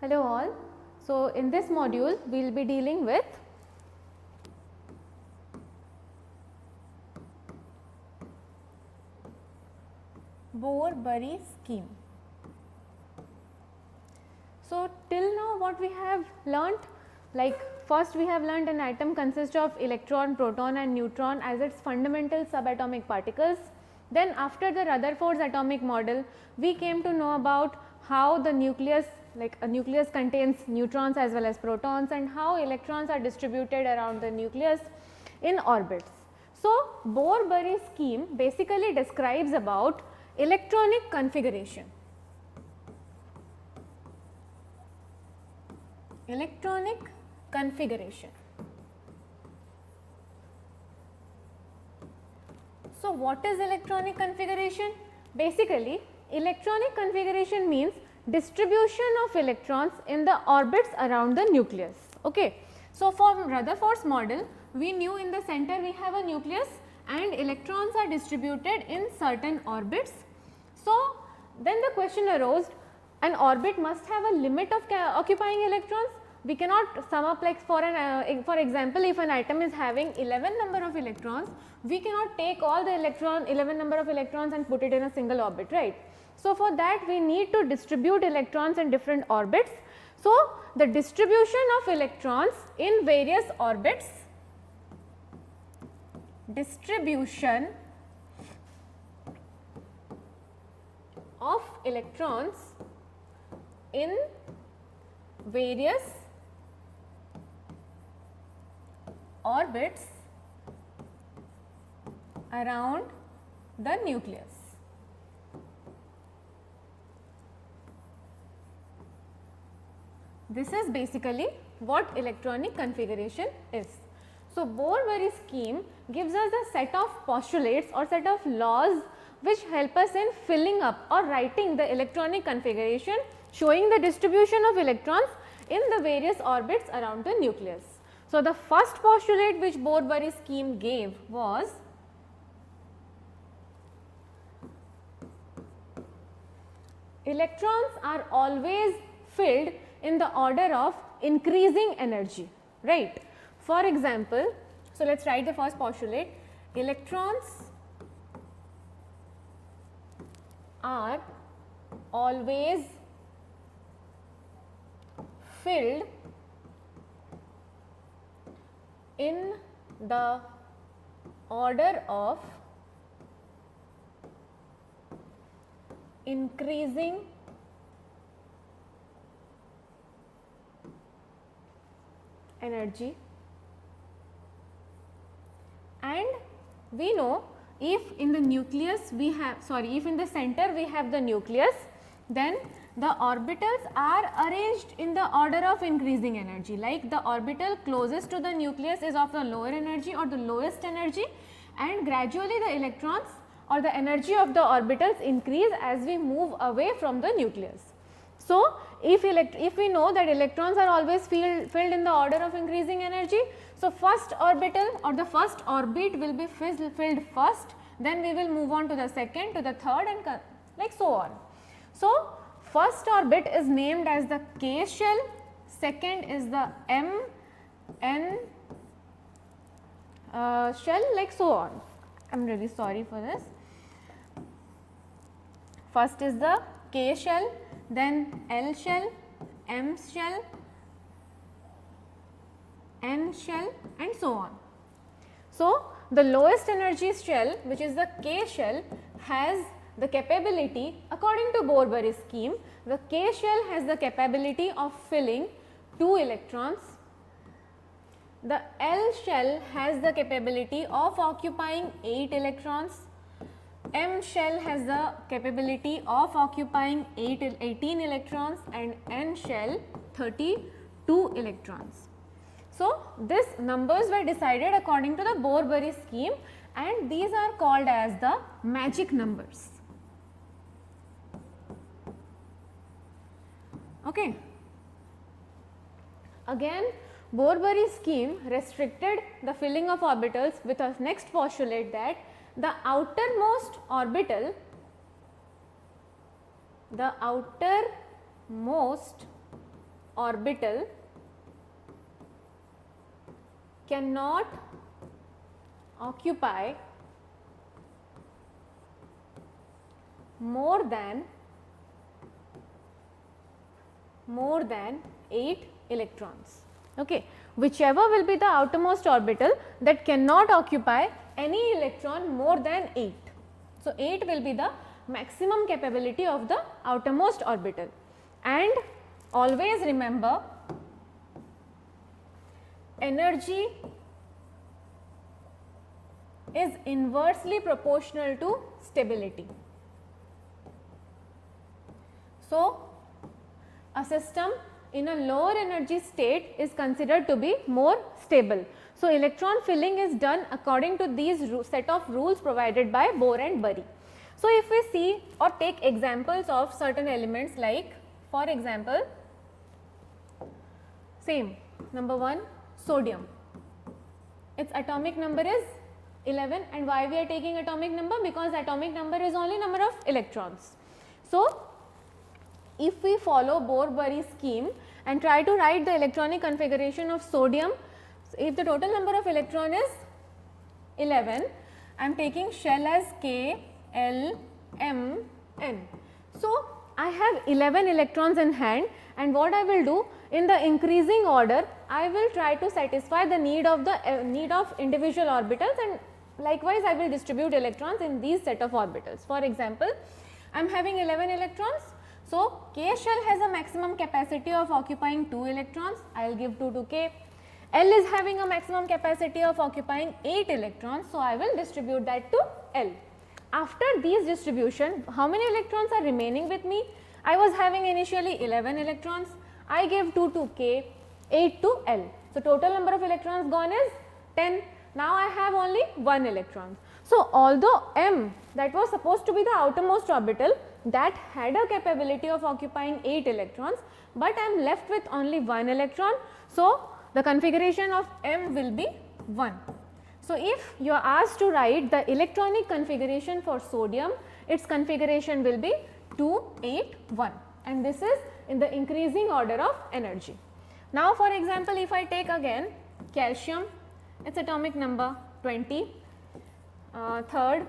Hello all. So, in this module we will be dealing with Bohr-Bury scheme. So, till now what we have learnt, like first we have learnt an atom consists of electron, proton and neutron as its fundamental subatomic particles. Then after the Rutherford's atomic model, we came to know about how the nucleus, like a nucleus contains neutrons as well as protons, and how electrons are distributed around the nucleus in orbits. So, Bohr-Bury scheme basically describes about electronic configuration. Electronic configuration. So, what is electronic configuration? Basically, electronic configuration means distribution of electrons in the orbits around the nucleus. Okay. So, from Rutherford's model, we knew in the center we have a nucleus and electrons are distributed in certain orbits. So, then the question arose, an orbit must have a limit of occupying electrons. We cannot sum up, like for example, if an atom is having 11 number of electrons, we cannot take all the 11 number of electrons and put it in a single orbit, right. So, for that we need to distribute electrons in different orbits. So, the distribution of electrons in various orbits, distribution of electrons in various orbits around the nucleus. This is basically what electronic configuration is. So, Bohr-Bury scheme gives us a set of postulates or set of laws which help us in filling up or writing the electronic configuration, showing the distribution of electrons in the various orbits around the nucleus. So, the first postulate which Bohr-Bury scheme gave was electrons are always filled in the order of increasing energy, right. For example, so let us write the first postulate. Electrons are always filled in the order of increasing energy, and we know if in the nucleus we have, if in the center we have the nucleus, then the orbitals are arranged in the order of increasing energy, like the orbital closest to the nucleus is of the lower energy or the lowest energy, and gradually the electrons or the energy of the orbitals increase as we move away from the nucleus. So, if we know that electrons are always filled in the order of increasing energy, so first orbital or the first orbit will be filled first, then we will move on to the second, to the third, and like so on. So, first orbit is named as the K shell, second is the M, N shell, like so on. I am really sorry for this. First is the K shell, then L shell, M shell, N shell, and so on. So, the lowest energy shell, which is the K shell, has the capability, according to Bohr-Bury scheme, the K shell has the capability of filling 2 electrons. The L shell has the capability of occupying 8 electrons. M shell has the capability of occupying 18 electrons, and N shell 32 electrons. So, these numbers were decided according to the Bohr-Bury scheme, and these are called as the magic numbers. Okay. Again, Bohr-Bury scheme restricted the filling of orbitals with a next postulate that the outermost orbital, the outermost orbital cannot occupy more than 8 electrons. Okay, whichever will be the outermost orbital that cannot occupy any electron more than 8. So, 8 will be the maximum capability of the outermost orbital, and always remember, energy is inversely proportional to stability. So, a system in a lower energy state is considered to be more stable. So, electron filling is done according to these set of rules provided by Bohr and Bury. So, if we see or take examples of certain elements, like for example, same number 1, sodium, its atomic number is 11, and why we are taking atomic number? Because atomic number is only number of electrons. So, if we follow Bohr-Bury scheme and try to write the electronic configuration of sodium, if the total number of electron is 11, I am taking shell as K, L, M, N. So, I have 11 electrons in hand, and what I will do, in the increasing order, I will try to satisfy the need of individual orbitals, and likewise I will distribute electrons in these set of orbitals. For example, I am having 11 electrons. So, K shell has a maximum capacity of occupying 2 electrons, I will give 2 to K. L is having a maximum capacity of occupying 8 electrons, so I will distribute that to L. After these distribution, how many electrons are remaining with me? I was having initially 11 electrons, I gave 2 to K, 8 to L. So, total number of electrons gone is 10. Now, I have only 1 electron. So, although M, that was supposed to be the outermost orbital, that had a capability of occupying 8 electrons, but I am left with only 1 electron. So, the configuration of M will be 1. So, if you are asked to write the electronic configuration for sodium, its configuration will be 2, 8, 1, and this is in the increasing order of energy. Now, for example, if I take again calcium, its atomic number 20, third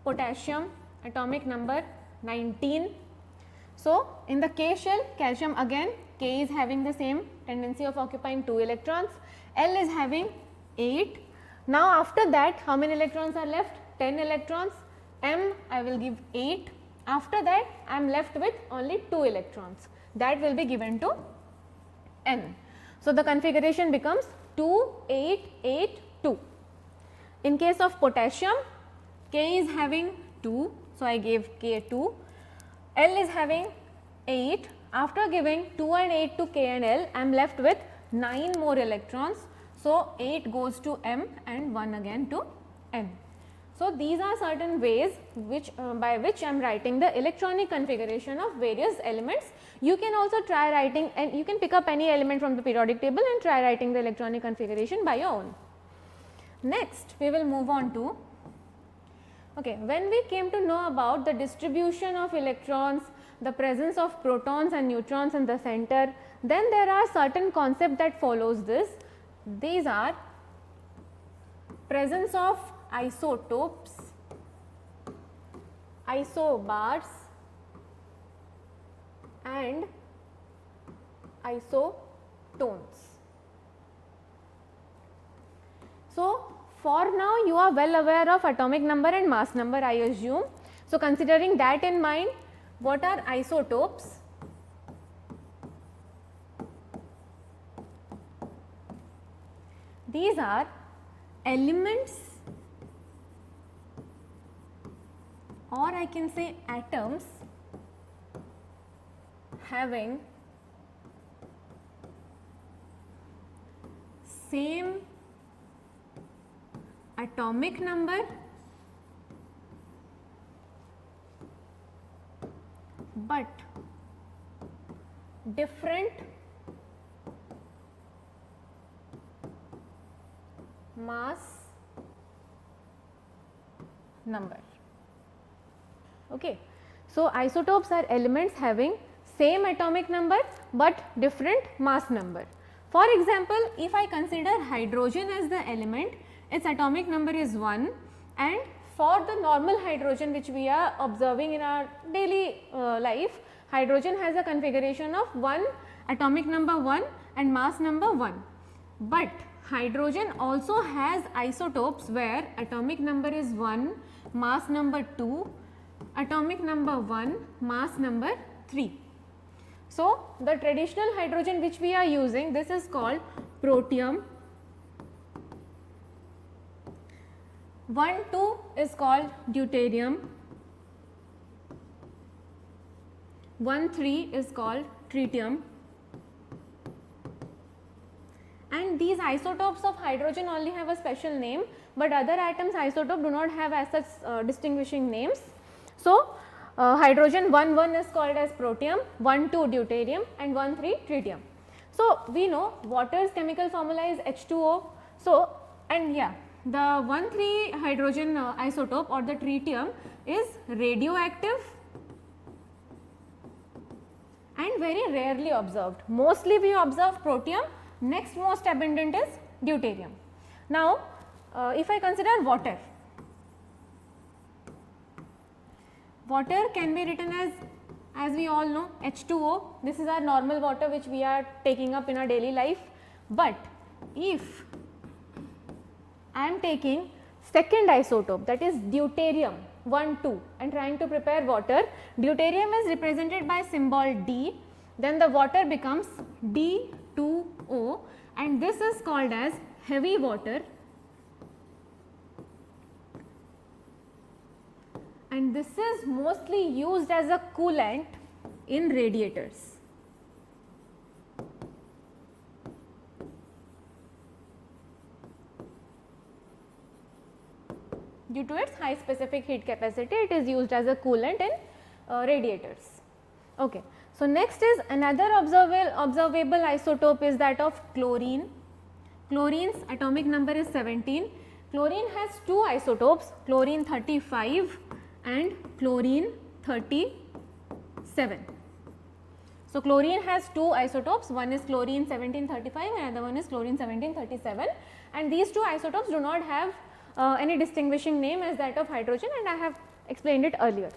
potassium, atomic number 19. So, in the K shell, calcium again, K is having the same tendency of occupying 2 electrons, L is having 8. Now, after that, how many electrons are left? 10 electrons, M I will give 8. After that, I am left with only 2 electrons, that will be given to N. So, the configuration becomes 2, 8, 8, 2. In case of potassium, K is having 2, so I gave K 2, L is having 8. After giving 2 and 8 to K and L, I am left with 9 more electrons. So, 8 goes to M and 1 again to N. So, these are certain ways which by which I am writing the electronic configuration of various elements. You can also try writing, and you can pick up any element from the periodic table and try writing the electronic configuration by your own. Next, we will move on to, when we came to know about the distribution of electrons, the presence of protons and neutrons in the center, then there are certain concepts that follows this. These are presence of isotopes, isobars and isotones. So, for now you are well aware of atomic number and mass number, I assume. So, considering that in mind, what are isotopes? These are elements, or I can say atoms, having same atomic number but different mass number. Okay. So, isotopes are elements having same atomic number but different mass number. For example, if I consider hydrogen as the element, its atomic number is 1, and for the normal hydrogen which we are observing in our daily life, hydrogen has a configuration of 1, atomic number 1 and mass number 1. But hydrogen also has isotopes where atomic number is 1, mass number 2, atomic number 1, mass number 3. So, the traditional hydrogen which we are using, this is called protium, 1, 2 is called deuterium, 1, 3 is called tritium, and these isotopes of hydrogen only have a special name, but other atoms isotope do not have as such distinguishing names. So, hydrogen 1, 1 is called as protium, 1, 2 deuterium and 1, 3 tritium. So, we know water's chemical formula is H2O. So, and yeah, the 1, 3 hydrogen isotope or the tritium is radioactive and very rarely observed. Mostly we observe protium, next most abundant is deuterium. Now, if I consider water, water can be written as we all know, H2O. This is our normal water which we are taking up in our daily life. But if I am taking second isotope, that is deuterium 1, 2 and trying to prepare water, deuterium is represented by symbol D, then the water becomes D2O and this is called as heavy water, and this is mostly used as a coolant in radiators. Due to its high specific heat capacity, it is used as a coolant in radiators. Okay. So, next is another observable isotope is that of chlorine. Chlorine's atomic number is 17. Chlorine has two isotopes, chlorine 35 and chlorine 37. So, chlorine has two isotopes, one is chlorine 1735 and another one is chlorine 1737, and these two isotopes do not have any distinguishing name as that of hydrogen, and I have explained it earlier.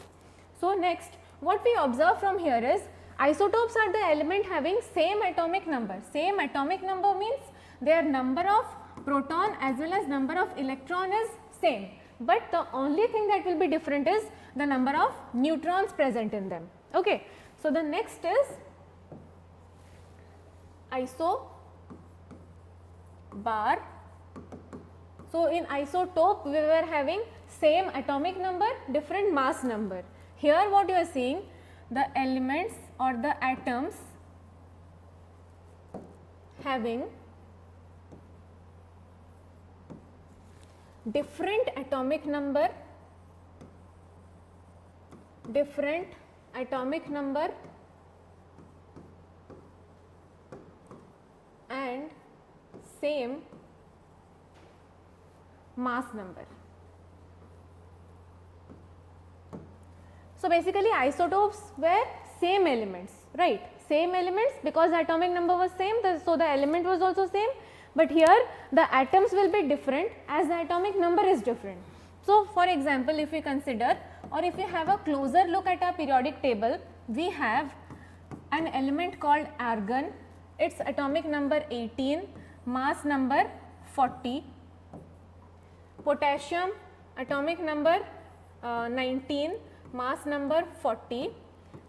So, next what we observe from here is isotopes are the element having same atomic number. Same atomic number means their number of proton as well as number of electron is same, but the only thing that will be different is the number of neutrons present in them. Okay. So, the next is isobar. So, in isotope we were having same atomic number, different mass number. Here what you are seeing, the elements or the atoms having different atomic number, and same mass number. So, basically isotopes were same elements, right, same elements because the atomic number was same, so the element was also same, but here the atoms will be different as the atomic number is different. So, for example, if we consider or if we have a closer look at our periodic table, we have an element called argon, its atomic number 18, mass number 40, potassium atomic number 19, mass number 40,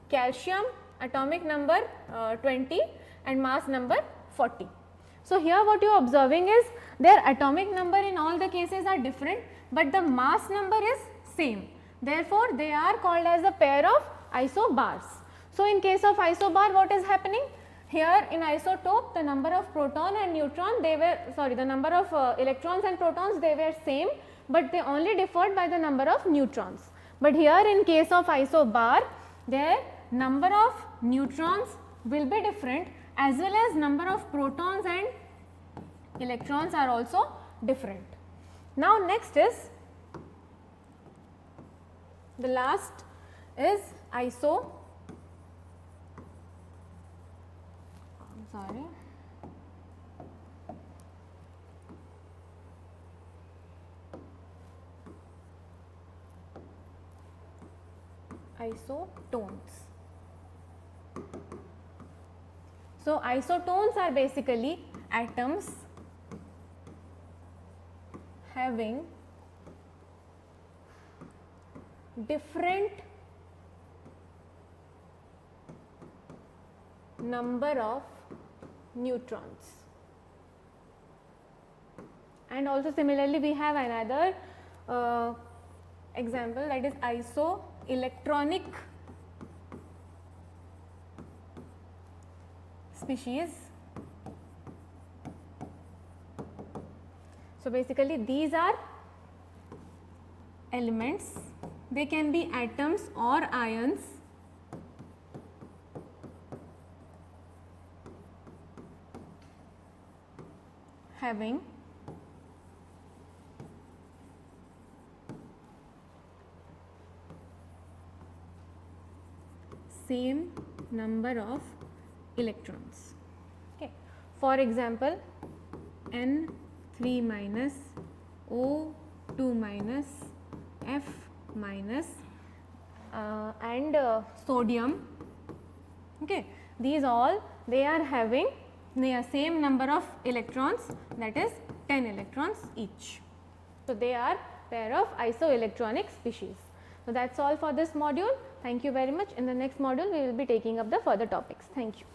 calcium atomic number 20 and mass number 40. So, here what you are observing is their atomic number in all the cases are different, but the mass number is same. Therefore, they are called as a pair of isobars. So, in case of isobar, what is happening? Here in isotope, the number of proton and neutron, the number of electrons and protons, they were same, but they only differed by the number of neutrons. But here in case of isobar, their number of neutrons will be different as well as number of protons and electrons are also different. Now, next is the last is isotope. sorry. Isotones. So isotones are basically atoms having different number of neutrons. And also similarly we have another example, that is isoelectronic species. So basically these are elements, they can be atoms or ions having same number of electrons. Okay. For example, N3 minus, O2 minus, F minus and sodium. Okay. These all, they are having the same number of electrons, that is 10 electrons each. So they are pair of isoelectronic species. So that's all for this module. Thank you very much. In the next module, we will be taking up the further topics. Thank you.